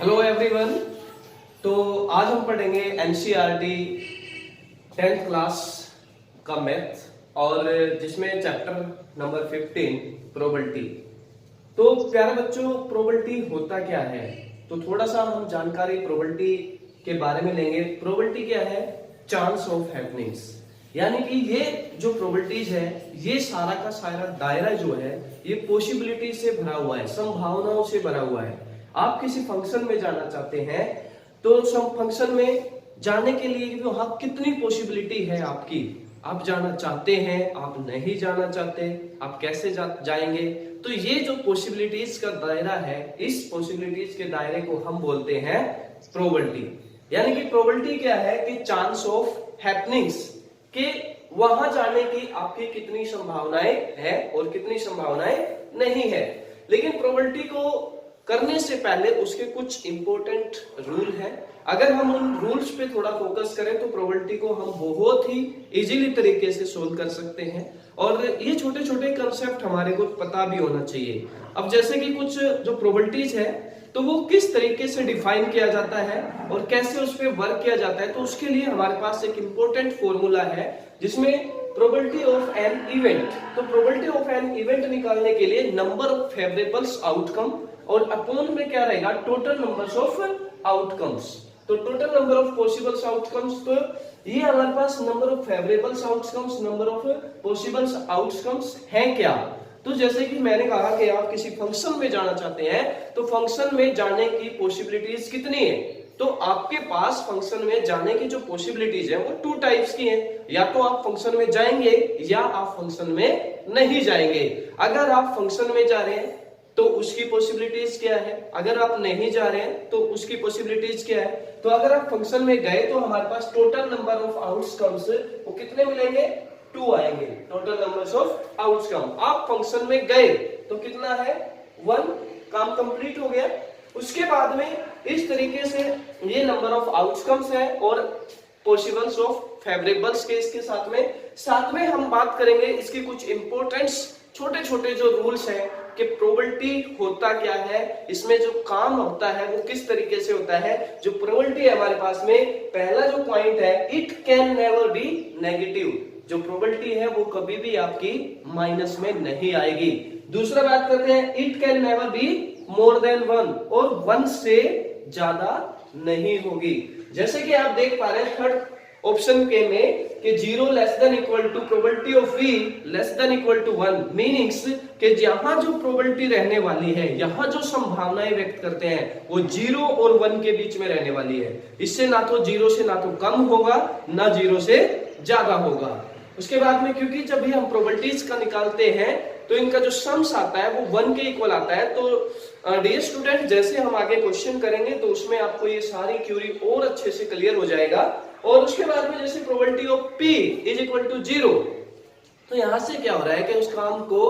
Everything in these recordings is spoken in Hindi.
Hello everyone. तो आज हम पढ़ेंगे एनसीईआरटी 10th क्लास का मैथ और जिसमें चैप्टर नंबर 15 प्रोबेबिलिटी। तो प्यारे बच्चों, प्रोबेबिलिटी होता क्या है? तो थोड़ा सा हम जानकारी प्रोबेबिलिटी के बारे में लेंगे। प्रोबेबिलिटी क्या है? Chance of happenings. यानी कि ये जो प्रोबेबिलिटीज है, ये सारा का सारा दायरा जो है ये पॉसिबिलिटी से भरा हुआ है, संभावनाओं से भरा हुआ है। आप किसी फंक्शन में जाना चाहते हैं तो फंक्शन में जाने के लिए जो हाँ कितनी पॉसिबिलिटी है आपकी, आप जाना चाहते हैं, आप नहीं जाना चाहते, आप कैसे जाएंगे। तो ये जो पॉसिबिलिटीज का दायरा है, इस पॉसिबिलिटीज के दायरे को हम बोलते हैं प्रोबेबिलिटी। यानी कि प्रोबेबिलिटी क्या है कि चांस ऑफ हैपनिंग्स के वहां जाने की आपकी कितनी संभावनाएं है और कितनी संभावनाएं नहीं है। लेकिन प्रोबेबिलिटी को करने से पहले उसके कुछ इंपॉर्टेंट रूल हैं। अगर हम उन रूल्स पे थोड़ा फोकस करें तो प्रोबेबिलिटी को हम बहुत ही इजीली तरीके से सोल्व कर सकते हैं। और ये छोटे छोटे कंसेप्ट हमारे को पता भी होना चाहिए। अब जैसे कि कुछ जो प्रोबेबिलिटीज है तो वो किस तरीके से डिफाइन किया जाता है और कैसे उस पर वर्क किया जाता है, तो उसके लिए हमारे पास एक इंपॉर्टेंट फॉर्मूला है जिसमें प्रोबेबिलिटी ऑफ एन इवेंट। तो प्रोबेबिलिटी ऑफ एन इवेंट निकालने के लिए नंबर ऑफ फेवरेबल्स आउटकम और अपॉन में क्या रहेगा, टोटल नंबर्स ऑफ आउटकम्स। तो total number of possibles outcomes, तो ये हमारे पास number of favourables outcomes, number of possibles outcomes हैं क्या। तो जैसे कि मैंने कहा कि आप किसी फंक्शन में जाना चाहते हैं तो फंक्शन में जाने की पॉसिबिलिटीज कितनी है। तो आपके पास फंक्शन में जाने की जो पॉसिबिलिटीज है वो टू टाइप्स की हैं। या तो आप फंक्शन में जाएंगे या आप फंक्शन में नहीं जाएंगे। अगर आप फंक्शन में जा रहे हैं तो उसकी पॉसिबिलिटीज क्या है, अगर आप नहीं जा रहे हैं तो उसकी पॉसिबिलिटीज क्या है। तो अगर आप फंक्शन में गए तो हमारे पास टोटल नंबर ऑफ आउटकम्स वो कितने मिलेंगे, 2 आएंगे। टोटल नंबर्स ऑफ आउटकम, आप फंक्शन में गए तो कितना है, 1, काम कंप्लीट हो गया। उसके बाद में इस तरीके से ये नंबर ऑफ आउटकम्स है और पॉसिबल्स ऑफ फेवरेबल्स के इसके साथ में हम बात करेंगे इसके कुछ इंपॉर्टेंट्स छोटे छोटे जो रूल्स हैं कि प्रोबेबिलिटी होता क्या है, इसमें जो काम होता है वो किस तरीके से होता है। जो प्रोबेबिलिटी है हमारे पास में, पहला जो पॉइंट है, it can never be negative. जो प्रोबेबिलिटी है वो कभी भी आपकी माइनस में नहीं आएगी। दूसरा बात करते हैं, it can never be more than 1, और 1 से ज्यादा नहीं होगी। जैसे कि आप देख पा रहे हैं थर्ड ऑप्शन के में कि 0 less than equal to probability of v less than equal to 1, meanings कि यहाँ जो प्रोबेबिलिटी रहने वाली है, यहाँ जो संभावनाएं व्यक्त करते हैं वो 0 और 1 के बीच में रहने वाली है। इससे ना तो 0 से ना तो कम होगा, ना 0 से ज्यादा होगा। उसके बाद में क्योंकि जब भी हम प्रोबेबिलिटीज का निकालते हैं तो इनका जो सम्स आता है वो 1 के इक्वल आता है। तो डियर स्टूडेंट, जैसे हम आगे क्वेश्चन करेंगे तो उसमें आपको ये सारी क्यूरी और अच्छे से क्लियर हो जाएगा। और उसके बाद में जैसे probability of p is equal to 0, तो यहां से क्या हो रहा है कि उस काम को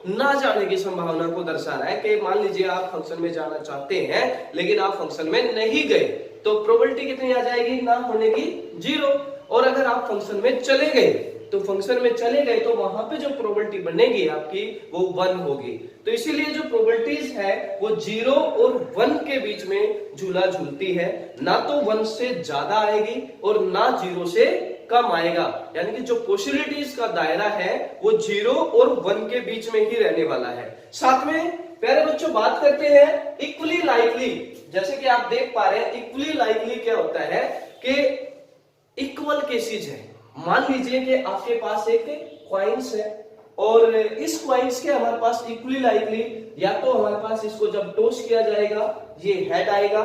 ना जाने की संभावना को दर्शा रहा है कि मान लीजिए आप फंक्शन में जाना चाहते हैं लेकिन आप फंक्शन में नहीं गए तो प्रोबेबिलिटी कितनी आ जाएगी, ना होने की 0। और अगर आप फंक्शन में चले गए तो तो वहां पे जो प्रोबेबिलिटी बनेगी आपकी वो 1 होगी। तो इसीलिए जो प्रोबेबिलिटीज है वो 0 और 1 के बीच में झूला झूलती है, ना तो 1 से ज्यादा आएगी और ना 0 से कम आएगा। यानी कि जो पॉसिबिलिटीज का दायरा है वो 0 और 1 के बीच में ही रहने वाला है। साथ में प्यारे बच्चों बात करते हैं इक्वली लाइकली। जैसे कि आप देख पा रहे हैं इक्वली लाइकली क्या होता है कि इक्वल केसेज है। मान लीजिए कि आपके पास एक क्वाइंस है और इस क्वाइंस के हमारे पास इक्वली लाइकली या तो हमारे पास इसको जब टॉस किया जाएगा ये हेड आएगा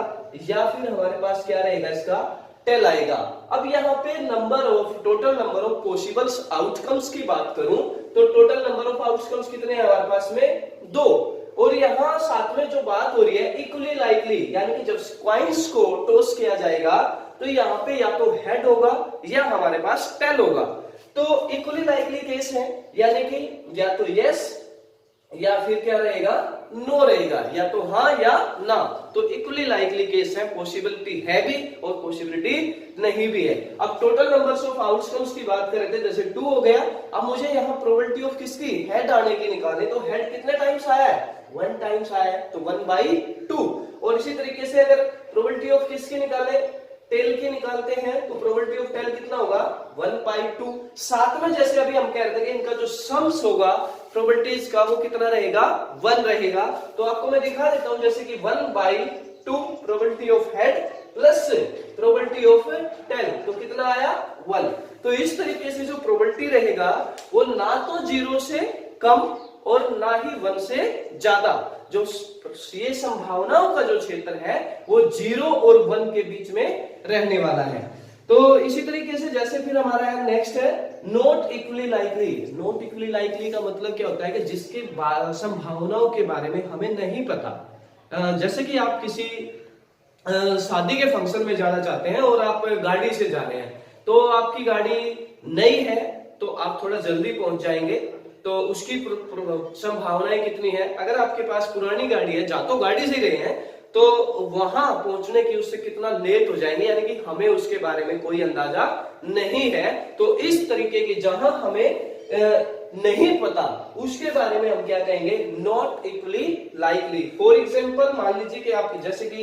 या फिर हमारे पास क्या रहेगा, इसका टेल आएगा। अब यहाँ पे total number of possibles outcomes की बात करूं तो टोटल नंबर ऑफ आउटकम्स कितने हैं हमारे पास में, 2। और यहाँ साथ में जो बात हो रही है इक्वली लाइकली, यानी कि जब क्वाइंस को टॉस किया जाएगा तो यहाँ पे या तो हेड होगा या हमारे पास टेल होगा। तो इक्वली लाइकली केस है, यानी कि या तो यस या फिर क्या रहेगा, नो रहेगा, या तो हाँ या ना। तो इक्वली लाइकली केस है, पॉसिबिलिटी है भी और पॉसिबिलिटी नहीं भी है। अब टोटल नंबर्स ऑफ आउटकम्स की बात कर रहे थे, जैसे 2 हो गया। अब मुझे यहाँ प्रोबेबिलिटी ऑफ किसकी, हेड आने की निकालनी। तो हेड कितने टाइम्स आया है, 1 टाइम्स आया है, तो 1/2। और इसी तरीके से अगर किसकी निकाले, टेल की निकालते हैं, तो प्रोबेबिलिटी ऑफ टेल कितना होगा 1/2। साथ में जैसे अभी हम कह रहे थे कि इनका जो सम्स होगा प्रोबेबिलिटीज का वो कितना रहेगा 1 रहेगा। तो आपको मैं दिखा देता हूं जैसे कि 1/2 probability of head plus probability of tail, तो कितना आया 1। तो इस तरीके से जो प्रोबेबिलिटी रहेगा वो ना तो 0 से कम और ना ही 1 से ज्यादा, जो ये संभावनाओं का जो क्षेत्र है वो 0 और 1 के बीच में रहने वाला है। तो इसी तरीके से जैसे फिर हमारा है नेक्स्ट है not equally likely. Not equally likely का मतलब क्या होता है कि जिसके संभावनाओं के बारे में हमें नहीं पता। जैसे कि आप किसी शादी के फंक्शन में जाना चाहते हैं और आप गाड़ी से जा रहे हैं, तो आपकी गाड़ी नई है तो आप थोड़ा जल्दी पहुंच जाएंगे, तो उसकी संभावनाएं कितनी है। अगर आपके पास पुरानी गाड़ी है, जा तो गाड़ी से गए हैं, तो वहां पहुंचने की उससे कितना लेट हो जाएंगे, यानी कि हमें उसके बारे में कोई अंदाजा नहीं है। तो इस तरीके की जहां हमें नहीं पता उसके बारे में हम क्या कहेंगे, not equally likely. For example मान लीजिए कि आप जैसे कि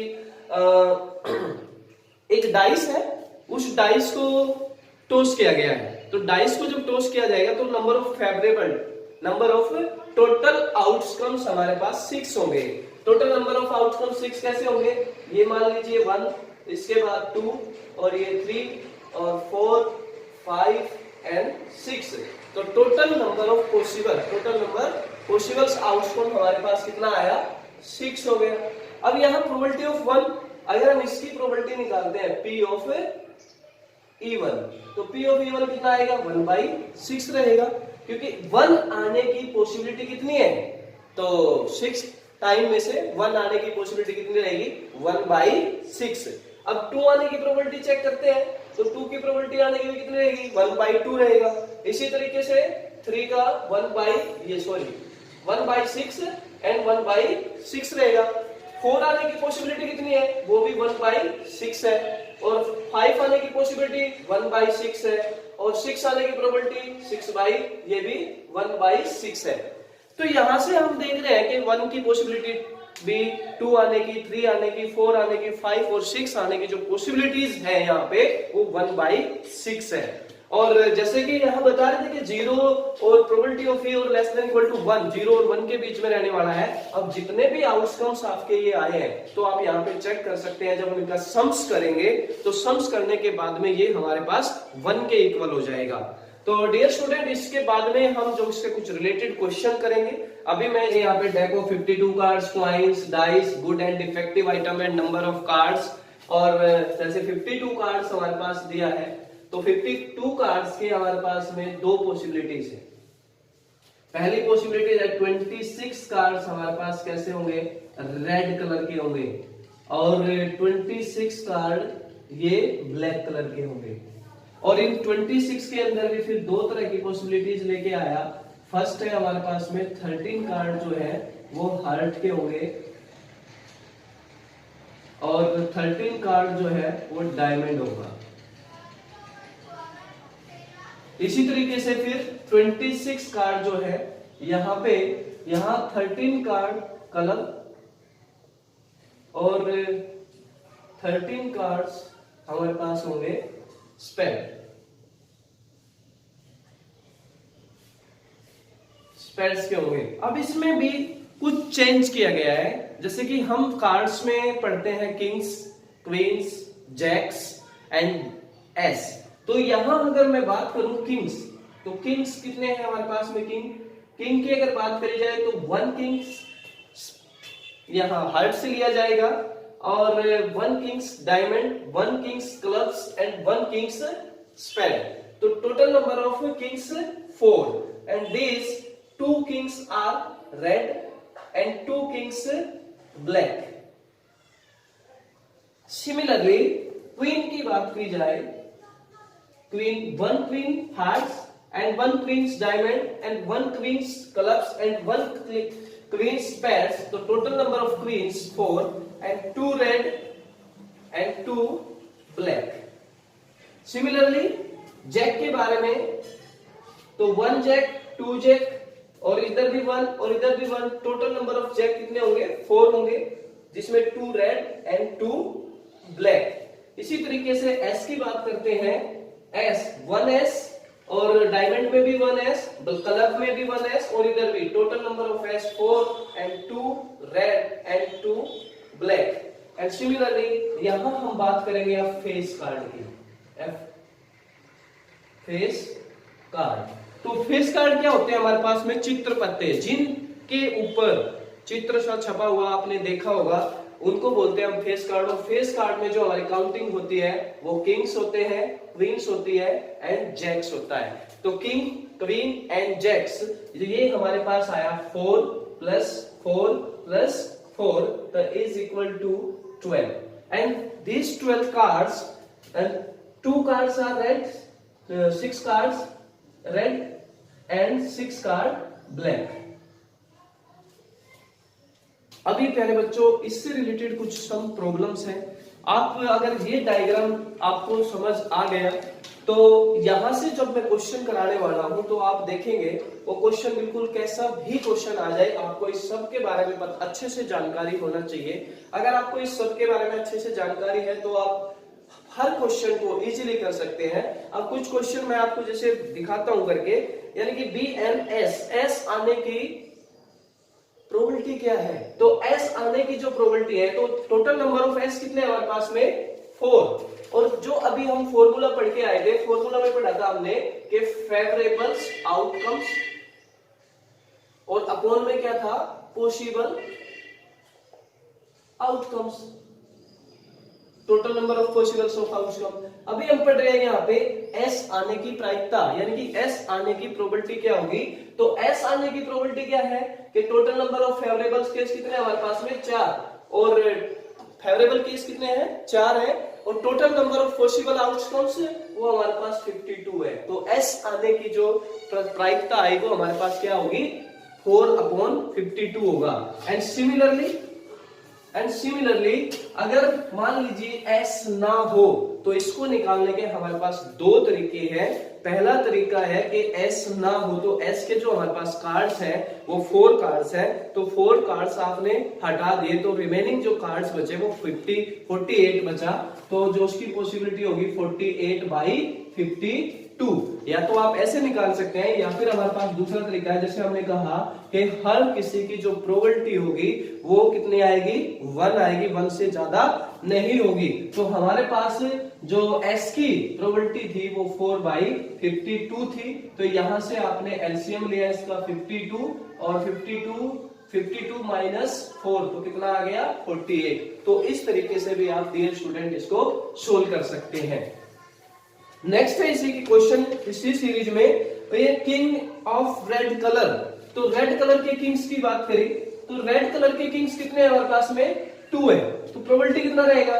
एक डाइस है, उस डाइस को टॉस किया गया है, तो डाइस को जब टॉस किया जाएगा तो नंबर ऑफ टोटल आउटकम्स हमारे पास 6 होंगे। टोटल नंबर ऑफ आउटकम 6 कैसे होंगे, ये मान लीजिए 1, इसके बाद 2 और ये 3 और 4 5 एंड 6। तो टोटल नंबर पॉसिबल्स आउटकम हमारे पास कितना आया 6 हो गया। अब यहाँ प्रोबेबिलिटी ऑफ 1, अगर हम इसकी प्रोबेबिलिटी निकालते हैं P ऑफ E1, तो P ऑफ E1 कितना आएगा 1/6 रहेगा, क्योंकि 1 आने की पॉसिबिलिटी कितनी है, तो 6 टाइम में से 1 आने की पॉसिबिलिटी कितनी रहेगी 1/6। अब 2 आने की प्रोबेबिलिटी चेक करते हैं, तो 2 की प्रोबेबिलिटी आने की कितनी रहेगी 1/2 रहेगा। इसी तरीके से 3 का 1/6 एंड 1/6 रहेगा। 4 आने की पॉसिबिलिटी कितनी है, वो भी 1/6 है, और 5 आने की पॉसिबिलिटी 1/6 है, और 6 आने की प्रोबेबिलिटी 6 ये भी 1/6 है। तो यहां से हम देख रहे हैं कि 1 की पॉसिबिलिटी भी, 2 आने की, 3 आने की, 4 आने की, 5 और 6 आने की जो पॉसिबिलिटीज है यहाँ पे वो 1/6 है। और जैसे कि यहाँ बता रहे थे कि 0 और प्रोबेबिलिटी ऑफ E और लेस देन इक्वल टू 1, 0 और 1 के बीच में रहने वाला है। अब जितने भी आउटकम्स आपके ये आए हैं, तो आप यहाँ पे चेक कर सकते हैं, जब हम इनका सम्स करेंगे तो सम्स करने के बाद में ये हमारे पास 1 के इक्वल हो जाएगा। तो डियर स्टूडेंट, इसके बाद में हम जो इसके कुछ रिलेटेड क्वेश्चन करेंगे। अभी मैं यहाँ पे deck of 52 cards, coins, dice, good and defective item and number of cards, और जैसे 52 कार्ड्स हमारे पास दिया है, तो 52 कार्ड्स के हमारे पास में 2 पॉसिबिलिटीज है। पहली पॉसिबिलिटी है 26 कार्ड्स हमारे पास कैसे होंगे, रेड कलर के होंगे, और 26 कार्ड ये ब्लैक कलर के होंगे। और इन 26 के अंदर भी फिर 2 तरह की पॉसिबिलिटीज लेके आया। फर्स्ट है हमारे पास में 13 कार्ड जो है वो हार्ट के होंगे, और 13 कार्ड जो है वो डायमंड होगा। इसी तरीके से फिर 26 कार्ड जो है यहाँ पे, यहाँ 13 कार्ड कलर और 13 कार्ड्स हमारे पास होंगे स्पेड्स के होंगे। अब इसमें भी कुछ चेंज किया गया है, जैसे कि हम कार्ड्स में पढ़ते हैं kings, queens, jacks and ace. तो यहां अगर मैं बात करूं किंग्स, तो किंग्स कितने हैं हमारे पास में, किंग की अगर बात करी जाए तो 1 किंग्स यहां हार्ट से लिया जाएगा, और 1 kings diamond, 1 kings clubs and 1 kings spade. तो total number of kings 4, and these 2 kings are red and 2 kings black. Similarly, queen की बात की जाए, queen 1 queen hearts and 1 queen's diamond and 1 queen's clubs and 1 queen's spades. तो total number of queens 4 and 2 red and 2 black. Similarly, Jack के बारे में, तो 1 जैक, 2 जैक, और इधर भी 1 और इधर भी 1, टोटल नंबर ऑफ जैक कितने होंगे 4 होंगे, जिसमें 2 रेड एंड 2 ब्लैक। इसी तरीके से एस की बात करते हैं, एस 1s और डायमंड में भी 1s, कलर में भी 1s और इधर भी total number of S 4 and 2 red and 2 black. And similarly यहां हम बात करेंगे अब फेस कार्ड की, फेस कार्ड। तो फेस कार्ड क्या होते हैं हमारे पास में, चित्र पत्ते जिनके ऊपर चित्र सा छपा हुआ आपने देखा होगा, उनको बोलते हैं हम फेस कार्ड। और फेस कार्ड में जो हमारी काउंटिंग होती है वो किंग्स होते हैं, क्वींस होती है एंड जैक्स होता है। तो किंग, क्वीन एंड जैक्स ये हमारे पास आया 4 प्लस 4 प्लस 4 तो is equal to 12 and these 12 cards and 2 cards are red, 6 cards red and 6 card black। अभी प्यारे बच्चों इससे रिलेटेड कुछ सम प्रॉब्लम्स हैं। आप अगर ये डायग्राम आपको समझ आ गया तो यहां से जब मैं क्वेश्चन कराने वाला हूं तो आप देखेंगे वो क्वेश्चन बिल्कुल कैसा भी क्वेश्चन आ जाए, आपको इस सब के बारे में अच्छे से जानकारी होना चाहिए। अगर आपको इस सब के बारे में अच्छे से जानकारी है तो आप हर क्वेश्चन को इजीली कर सकते हैं। अब कुछ क्वेश्चन मैं आपको जैसे दिखाता हूं करके, यानी कि बी एन एस, एस आने की प्रोबेबिलिटी क्या है, तो एस आने की जो प्रोबेबिलिटी है, तो टोटल नंबर ऑफ एस कितने हमारे पास में 4। और जो अभी हम फॉर्मूला पढ़ के आए थे, फॉर्मूला में पढ़ा था हमने कि फेवरेबल्स आउटकम्स और अपॉन में क्या था, possible outcomes, total number of possibles of outcome. अभी हम पढ़ रहे हैं यहाँ पे एस आने की प्रायिकता, यानी कि एस आने की प्रोबेबिलिटी क्या होगी। तो एस आने की प्रोबेबिलिटी क्या है कि टोटल नंबर ऑफ फेवरेबल्स केस कितने हमारे पास में 4 और फेवरेबल केस कितने हैं 4 है, और total number of possible outcomes वो हमारे पास 52 है। तो एस आने की जो प्रायिकता आई वो हमारे पास क्या होगी 4/52 होगा। एंड सिमिलरली अगर मान लीजिए एस ना हो तो इसको निकालने के हमारे पास 2 तरीके हैं। पहला तरीका है कि एस ना हो तो एस के जो हमारे पास कार्ड्स हैं वो 4 कार्ड्स हैं, तो 4 कार्ड्स आपने हटा दिए तो रिमेनिंग जो कार्ड्स बचे वो 48 बचा, तो जो उसकी पॉसिबिलिटी होगी 48/52। या तो आप ऐसे निकाल सकते हैं, या फिर हमारे पास दूसरा तरीका है, जैसे हमने कहा कि हर किसी की जो प्रोबेबिलिटी होगी वो कितनी आएगी 1 आएगी, 1 से ज्यादा नहीं होगी। तो हमारे पास जो एस की प्रोबेबिलिटी थी वो 4/52 थी, तो यहां से आपने एलसीएम लिया इसका 52 और 52 माइनस 4 तो कितना आ गया 48। तो इस तरीके से भी आप डियर स्टूडेंट इसको सोल्व कर सकते हैं। नेक्स्ट है इसी की क्वेश्चन इसी सीरीज में, तो ये किंग ऑफ रेड कलर। तो रेड कलर के किंग्स की बात करी तो रेड कलर के किंग्स कितने हैं हमारे पास में 2 है, तो प्रोबेबिलिटी कितना रहेगा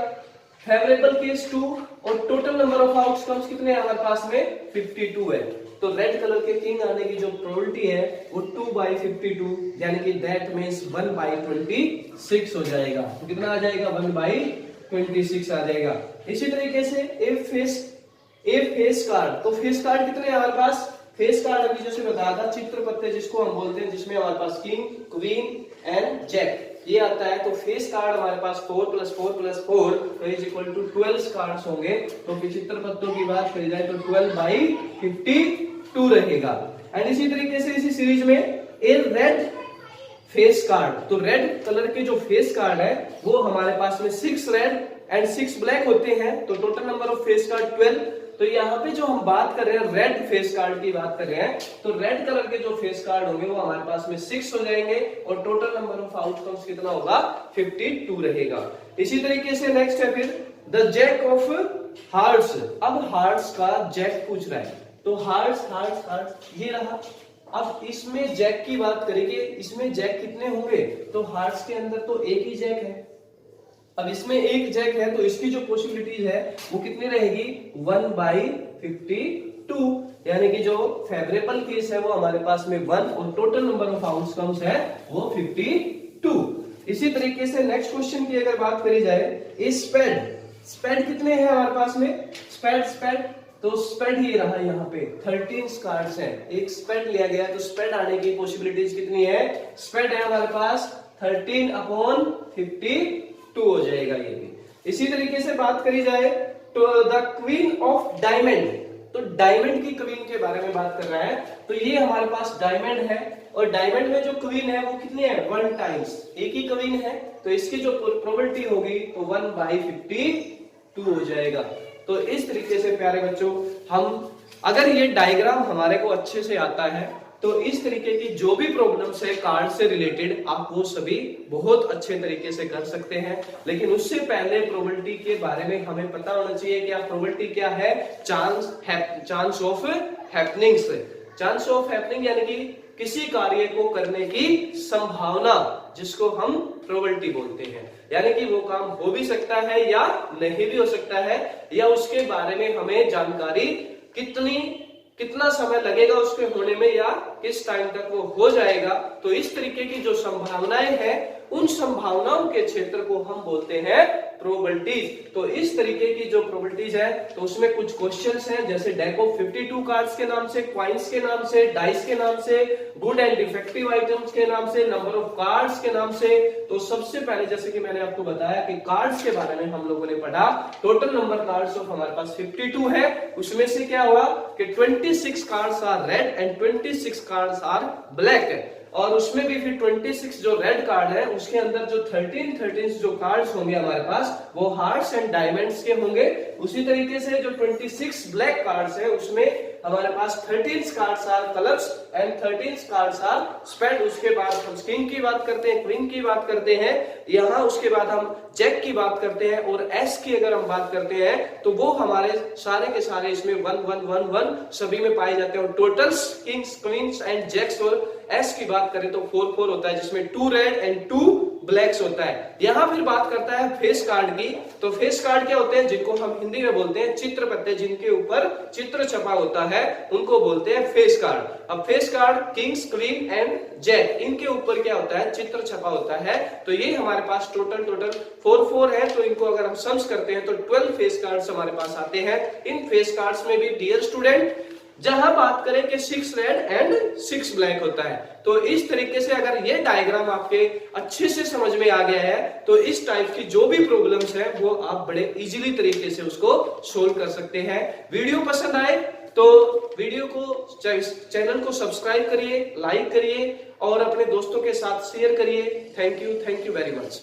फेवरेबल केस 2 और टोटल नंबर ऑफ आउटकम्स कितने हैं हमारे पास में 52 है। तो रेड कलर के किंग आने की जो प्रोबेबिलिटी है वो 2/52 यानी कि दैट मींस 1/26 हो जाएगा। तो कितना आ जाएगा 1/26 आ जाएगा। इसी तरीके से ए फेस कार्ड, तो फेस कार्ड कितने हैं हमारे पास, फेस कार्ड अभी जैसे बताया था चित्र पत्ते जिसको हम बोलते हैं, जिसमें हमारे पास किंग, क्वीन एंड जैक ये आता है। तो फेस कार्ड हमारे पास 4 + 4 + 4 तो इज इक्वल टू 12 कार्ड्स होंगे। तो चित्र पत्तों की बात करी जाए तो 12/52 रहेगा। एंड इसी तरीके से इसी सीरीज में ए रेड फेस कार्ड, तो रेड कलर के जो फेस कार्ड है वो हमारे पास में 6 रेड एंड 6 ब्लैक होते हैं, तो total number of face card 12। तो यहाँ पे जो हम बात कर रहे हैं रेड फेस कार्ड की बात कर रहे हैं, तो रेड कलर के जो फेस कार्ड होंगे वो हमारे पास में 6 हो जाएंगे और टोटल नंबर ऑफ आउटकम्स कितना होगा 52 रहेगा। इसी तरीके से नेक्स्ट है फिर द जैक ऑफ हार्ट्स। अब हार्ट्स का जैक पूछ रहा है, तो हार्ट्स ये रहा। अब इसमें जैक की बात करेंगे, इसमें जैक कितने होंगे, तो हार्ट्स के अंदर तो एक ही जैक है। अब इसमें एक जैक है तो इसकी जो पॉसिबिलिटीज है वो कितनी रहेगी 1/52, यानी कि जो फेवरेबल केस है वो हमारे पास में 1 और टोटल नंबर ऑफ आउटकम्स है वो 52। इसी तरीके से नेक्स्ट क्वेश्चन की अगर बात करी जाए स्पेड कितने हैं हमारे पास में, स्पेड तो स्पेड ये रहा यहाँ पे 13 कार्ड्स हैं, एक स्पेड लिया गया तो स्पेड आने की पॉसिबिलिटीज कितनी है, स्पेड है हमारे पास 13/52 हो जाएगा ये भी। इसी तरीके से बात करी जाए तो द क्वीन ऑफ डायमंड, तो डायमंड की क्वीन के बारे में बात कर रहा है। तो ये हमारे पास डायमंड है और डायमंड में जो क्वीन है वो कितनी है, 1 टाइम्स, एक ही क्वीन है, तो इसकी जो प्रोबेबिलिटी होगी तो 1/52 हो जाएगा। तो इस तरीके से प्यारे बच्चों, हम अगर ये डायग्राम हमारे को अच्छे से आता है तो इस तरीके की जो भी प्रॉब्लम्स है कार्ड से रिलेटेड आप वो सभी बहुत अच्छे तरीके से कर सकते हैं। लेकिन उससे पहले प्रोबेबिलिटी के बारे में हमें पता होना चाहिए कि प्रोबेबिलिटी क्या है, chance of happenings. Chance of happening यानी कि किसी कार्य को करने की संभावना, जिसको हम प्रोबेबिलिटी बोलते हैं, यानी कि वो काम हो भी सकता है या नहीं भी हो सकता है, या उसके बारे में हमें जानकारी कितना समय लगेगा उसके होने में या किस टाइम तक वो हो जाएगा। तो इस तरीके की जो संभावनाएं हैं उन संभावनाओं के क्षेत्र को हम बोलते हैं प्रोबेबिलिटीज। तो इस तरीके की जो प्रोबेबिलिटीज है तो उसमें कुछ क्वेश्चंस हैं, जैसे डेक ऑफ 52 कार्ड्स के नाम से, क्वाइंस के नाम से, डाइस के नाम से, गुड एंड डिफेक्टिव आइटम्स के नाम से, नंबर ऑफ कार्ड्स के नाम से। तो सबसे पहले जैसे कि मैंने आपको बताया कि कार्ड्स के बारे में हम लोगों ने पढ़ा, टोटल नंबर कार्ड्स ऑफ हमारे पास 52 है, उसमें से क्या हुआ कि 26 cards are red and 26 cards are black, और उसमें भी फिर 26 जो रेड कार्ड है उसके अंदर जो 13 जो कार्ड्स होंगे हमारे पास वो हार्ट्स एंड डायमंड्स के होंगे। उसी तरीके से जो 26 ब्लैक कार्ड्स है उसमें हमारे पास 13 cards are clubs and 13 cards are spade. उसके बाद हम किंग की बात करते हैं, क्वीन की बात करते हैं यहाँ, उसके बाद हम जैक की बात करते हैं, और एस की अगर हम बात करते हैं तो वो हमारे सारे के सारे इसमें 1 1 1 1 सभी में पाए जाते हैं। और totals kings, queens and jacks और एस की बात करें तो 4 4 होता है, जिसमें 2 रेड एंड 2 ब्लैक्स होता है। यहाँ फिर बात करता है फेस कार्ड की। तो फेस कार्ड क्या होते हैं, जिनको हम हिंदी में बोलते हैं चित्र पत्ते, जिनके ऊपर चित्र छपा होता है उनको बोलते हैं फेस कार्ड। अब face card kings, queen and jack, इनके ऊपर क्या होता है, चित्र छपा होता है। तो ये हमारे पास टोटल 4 4 है, तो इनको अगर हम सम्स करते हैं तो 12 फेस कार्ड्स हमारे पास आते हैं। इन फेस कार्ड्स में भी डियर स्टूडेंट जहां बात करें कि 6 रेड एंड 6 ब्लैक होता है। तो इस तरीके से अगर ये डायग्राम आपके अच्छे से समझ में आ गया है तो इस टाइप की जो भी प्रॉब्लम्स है वो आप बड़े इजीली तरीके से उसको सोल्व कर सकते हैं। वीडियो पसंद आए तो वीडियो को, चैनल को सब्सक्राइब करिए, लाइक करिए और अपने दोस्तों के साथ शेयर करिए। Thank you very much.